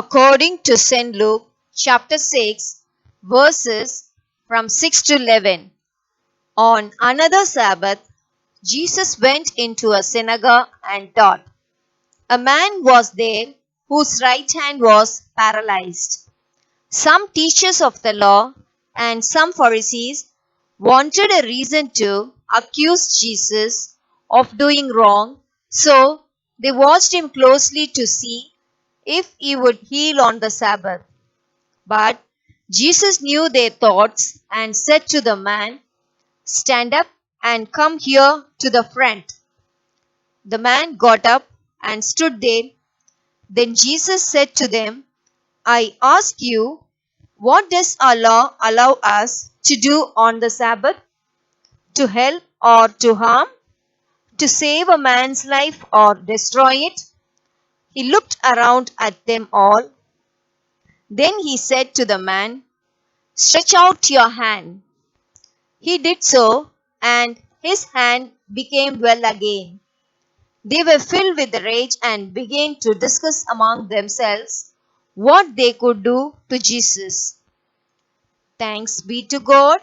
according to St. Luke chapter 6, verses from 6 to 11. On another Sabbath, Jesus went into a synagogue and taught. A man was there whose right hand was paralyzed. Some teachers of the law and some Pharisees wanted a reason to accuse Jesus of doing wrong, so they watched him closely to see if he would heal on the Sabbath. But Jesus knew their thoughts and said to the man, "Stand up and come here to the front." The man got up and stood there. Then Jesus said to them, "I ask you, what does our law allow us to do on the Sabbath? To help or to harm? To save a man's life or destroy it?" He looked around at them all. Then he said to the man, "Stretch out your hand." He did so, and his hand became well again. They were filled with rage and began to discuss among themselves what they could do to Jesus. Thanks be to God.